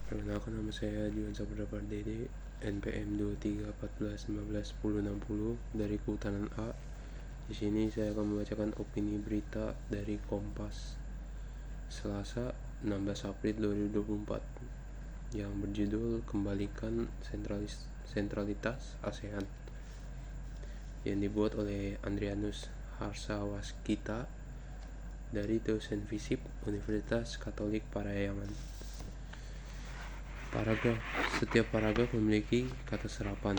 Perkenalkan, nama saya Juan Saputra Pardede, NPM 2314151060 dari Kehutanan A. Di sini saya akan membacakan opini berita dari Kompas Selasa 16 April 2024 yang berjudul Kembalikan Sentralitas ASEAN, yang dibuat oleh Andrianus Harsawaskita dari dosen FISIP Universitas Katolik Parahyangan. Setiap paragraf memiliki kata serapan,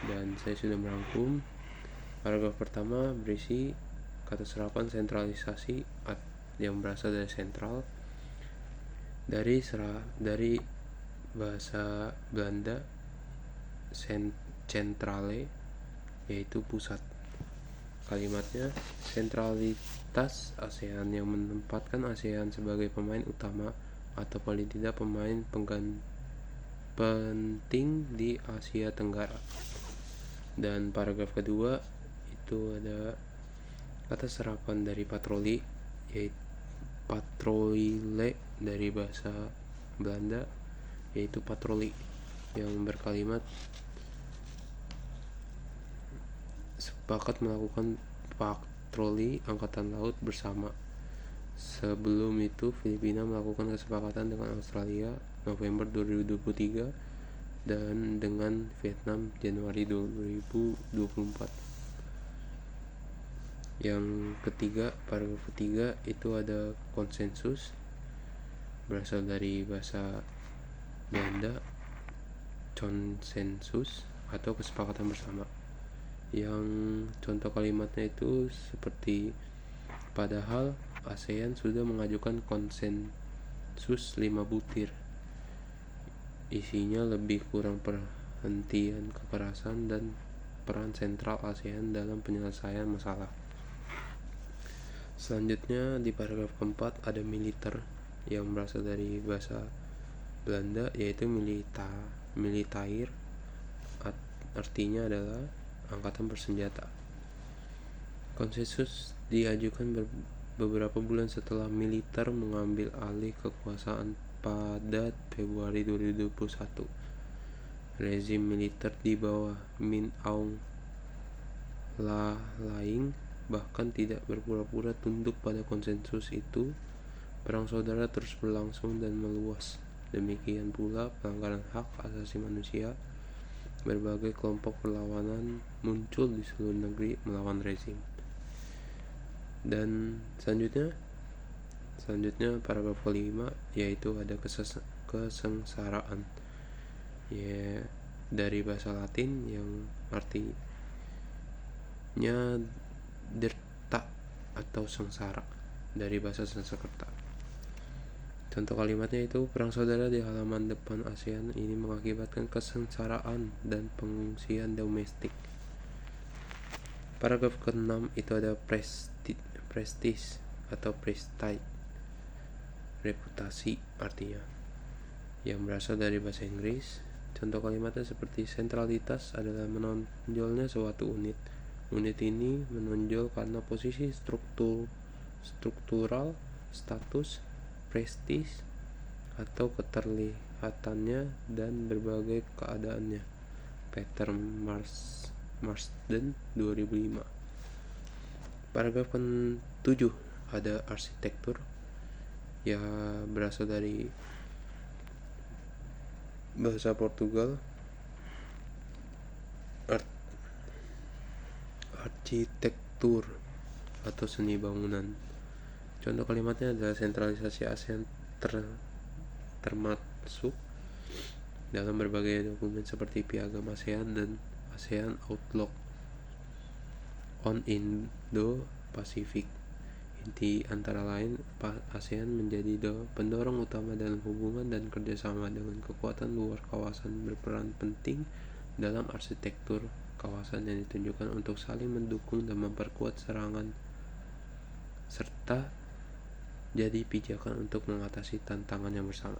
dan saya sudah merangkum. Paragraf pertama berisi kata serapan sentralisasi yang berasal dari sentral, dari bahasa Belanda centrale, yaitu pusat. Kalimatnya sentralitas ASEAN, yang menempatkan ASEAN sebagai pemain utama atau paling tidak pemain penting di Asia Tenggara. Dan paragraf kedua itu ada kata serapan dari patroli, yaitu patroile dari bahasa Belanda, yaitu patroli, yang berkalimat sepakat melakukan patroli angkatan laut bersama. Sebelum itu, Filipina melakukan kesepakatan dengan Australia November 2023 dan dengan Vietnam Januari 2024. Yang ketiga, paragraf ketiga itu ada konsensus, berasal dari bahasa Belanda consensus atau kesepakatan bersama. Yang contoh kalimatnya itu seperti, padahal ASEAN sudah mengajukan konsensus 5 butir. Isinya lebih kurang perhentian kekerasan dan peran sentral ASEAN dalam penyelesaian masalah. Selanjutnya di paragraf keempat ada militer, yang berasal dari bahasa Belanda, yaitu militair, artinya adalah angkatan bersenjata. Konsensus diajukan beberapa bulan setelah militer mengambil alih kekuasaan pada Februari 2021. Rezim militer di bawah Min Aung Hlaing bahkan tidak berpura-pura tunduk pada konsensus itu. Perang saudara terus berlangsung dan meluas. Demikian pula pelanggaran hak asasi manusia. Berbagai kelompok perlawanan muncul di seluruh negeri melawan rezim. Dan selanjutnya paragraf kelima, yaitu ada kesengsaraan, ya, dari bahasa Latin yang artinya derta atau sengsara, dari bahasa Sanskerta. Contoh kalimatnya itu, perang saudara di halaman depan ASEAN ini mengakibatkan kesengsaraan dan pengungsian domestik. Paragraf ke-6 itu ada prestige atau prestige, reputasi artinya, yang berasal dari bahasa Inggris. Contoh kalimatnya seperti, sentralitas adalah menonjolnya suatu unit. Unit ini menonjol karena posisi struktural, status, prestis, atau keterlihatannya dan berbagai keadaannya. Peter Marsden 2005. Paragraf ke-7 ada arsitektur, ya, berasal dari bahasa Portugal, arsitektur atau seni bangunan. Contoh kalimatnya adalah sentralisasi ASEAN termasuk dalam berbagai dokumen seperti Piagam ASEAN dan ASEAN Outlook on Indo-Pacific. Inti antara lain, ASEAN menjadi pendorong utama dalam hubungan dan kerjasama dengan kekuatan luar kawasan, berperan penting dalam arsitektur kawasan yang ditunjukkan untuk saling mendukung dan memperkuat serangan, serta jadi pijakan untuk mengatasi tantangan yang bersama.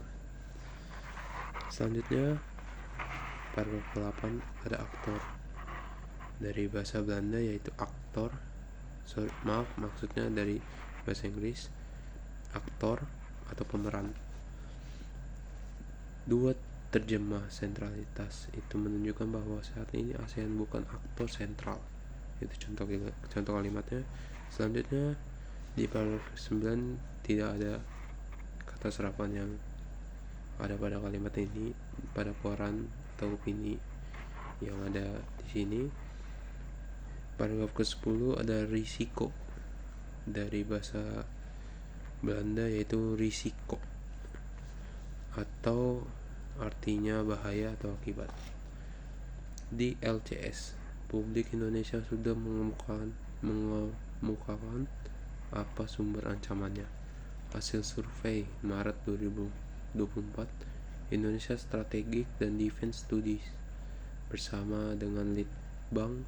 Selanjutnya paragraf ke-8 ada aktor, dari bahasa Belanda yaitu aktor, maksudnya dari bahasa Inggris aktor atau pemeran. Dua terjemah sentralitas itu menunjukkan bahwa saat ini ASEAN bukan aktor sentral. Itu contoh kalimatnya. Selanjutnya di paragraf 9 tidak ada kata serapan yang ada pada kalimat ini pada koran atau opini yang ada di sini. Paragraf ke-10 ada risiko, dari bahasa Belanda yaitu risiko, atau artinya bahaya atau akibat. Di LCS, publik Indonesia sudah mengemukakan apa sumber ancamannya. Hasil survei Maret 2024 Indonesia Strategic dan Defense Studies bersama dengan Litbang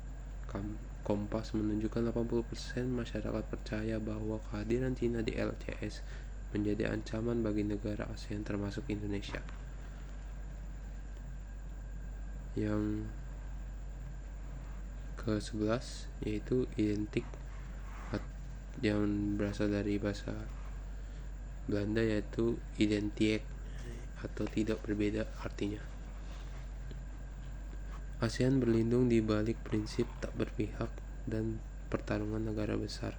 Kompas menunjukkan 80% masyarakat percaya bahwa kehadiran Cina di LCS menjadi ancaman bagi negara ASEAN termasuk Indonesia. Yang ke-11 yaitu identik, yang berasal dari bahasa Belanda yaitu identiek atau tidak berbeda artinya. ASEAN berlindung di balik prinsip tak berpihak dan pertarungan negara besar.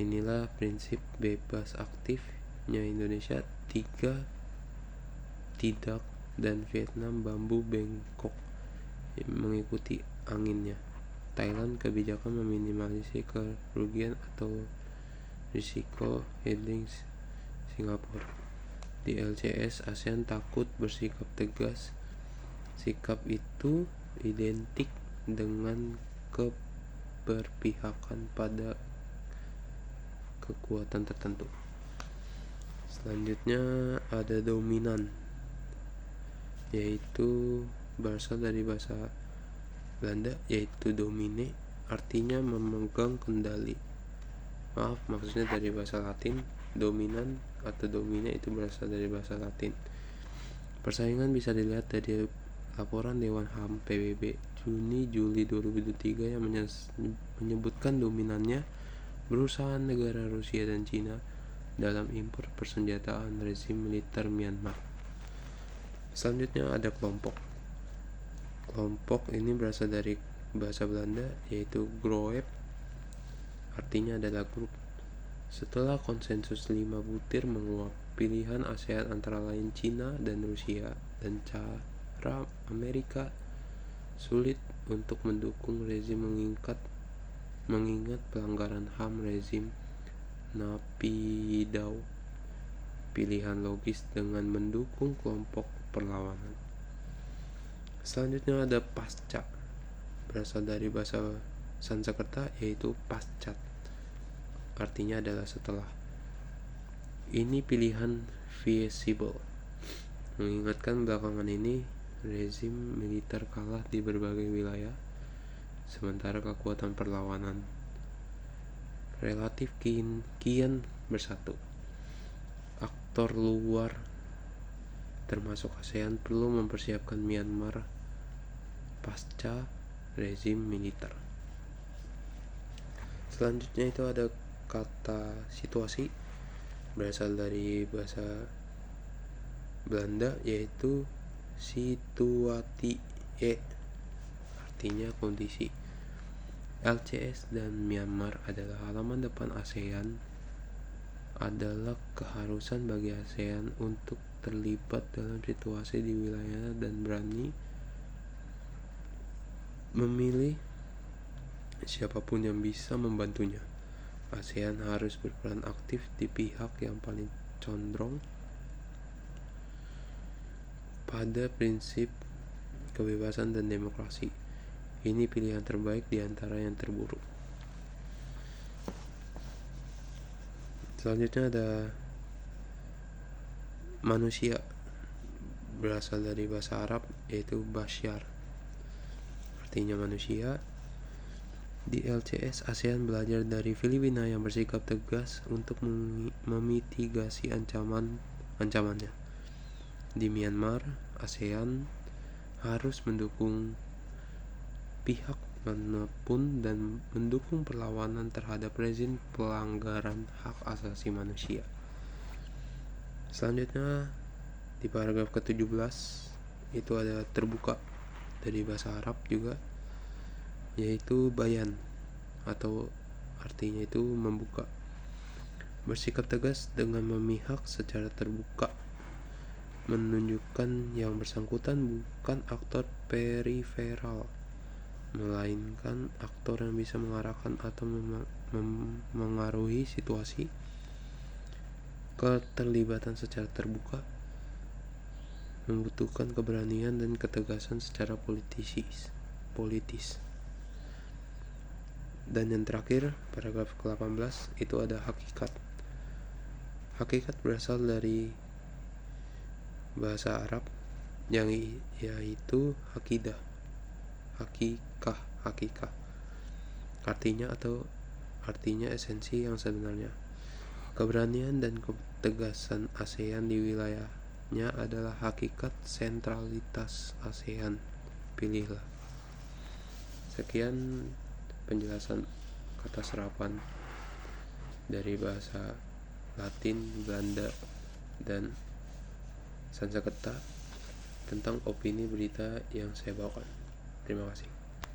Inilah prinsip bebas aktifnya Indonesia, 3 tidak, dan Vietnam bambu bengkok mengikuti anginnya. Thailand kebijakan meminimalisir kerugian atau risiko hedging Singapura. Di LCS ASEAN takut bersikap tegas. Sikap itu identik dengan keberpihakan pada kekuatan tertentu. Selanjutnya ada dominan, yaitu berasal dari bahasa Belanda yaitu domine, artinya memegang kendali. Maksudnya dari bahasa Latin. Dominan atau domine itu berasal dari bahasa Latin. Persaingan bisa dilihat dari laporan Dewan HAM PBB Juni-Juli 2023 yang menyebutkan dominannya perusahaan negara Rusia dan Cina dalam impor persenjataan rezim militer Myanmar. Selanjutnya ada kelompok. Kelompok ini berasal dari bahasa Belanda yaitu groep, artinya adalah grup. Setelah konsensus 5 butir menguap, pilihan ASEAN antara lain Cina dan Rusia dan cara Amerika sulit untuk mendukung rezim mengingat pelanggaran HAM rezim Naypyidaw. Pilihan logis dengan mendukung kelompok perlawanan. Selanjutnya ada pasca, berasal dari bahasa Sanskerta yaitu pascat, artinya adalah setelah. Ini pilihan feasible, mengingatkan belakangan ini rezim militer kalah di berbagai wilayah, sementara kekuatan perlawanan relatif kian bersatu. Aktor luar termasuk ASEAN perlu mempersiapkan Myanmar pasca rezim militer. Selanjutnya itu ada kata situasi, berasal dari bahasa Belanda yaitu situatie, artinya kondisi. LCS dan Myanmar adalah halaman depan ASEAN. Adalah keharusan bagi ASEAN untuk terlibat dalam situasi di wilayah dan berani memilih siapapun yang bisa membantunya. ASEAN harus berperan aktif di pihak yang paling condong pada prinsip kebebasan dan demokrasi. Ini pilihan terbaik di antara yang terburuk. Selanjutnya ada manusia, berasal dari bahasa Arab yaitu Bashar, artinya manusia. Di LCS ASEAN belajar dari Filipina yang bersikap tegas untuk memitigasi ancamannya. Di Myanmar, ASEAN harus mendukung pihak manapun dan mendukung perlawanan terhadap rezim pelanggaran hak asasi manusia. Selanjutnya Di paragraf ke-17 itu ada terbuka dari bahasa Arab juga, yaitu bayan, atau artinya itu membuka. Bersikap tegas dengan memihak secara terbuka menunjukkan yang bersangkutan bukan aktor periferal, melainkan aktor yang bisa mengarahkan atau mengaruhi situasi. Keterlibatan secara terbuka membutuhkan keberanian dan ketegasan secara politis. Dan yang terakhir, paragraf ke-18 itu ada hakikat. Hakikat berasal dari bahasa Arab yang yaitu hakikah. Artinya esensi yang sebenarnya. Keberanian dan ketegasan ASEAN di wilayahnya adalah hakikat sentralitas ASEAN. Pilihlah. Sekian penjelasan kata serapan dari bahasa Latin, Belanda, dan Sanskerta tentang opini berita yang saya bawakan. Terima kasih.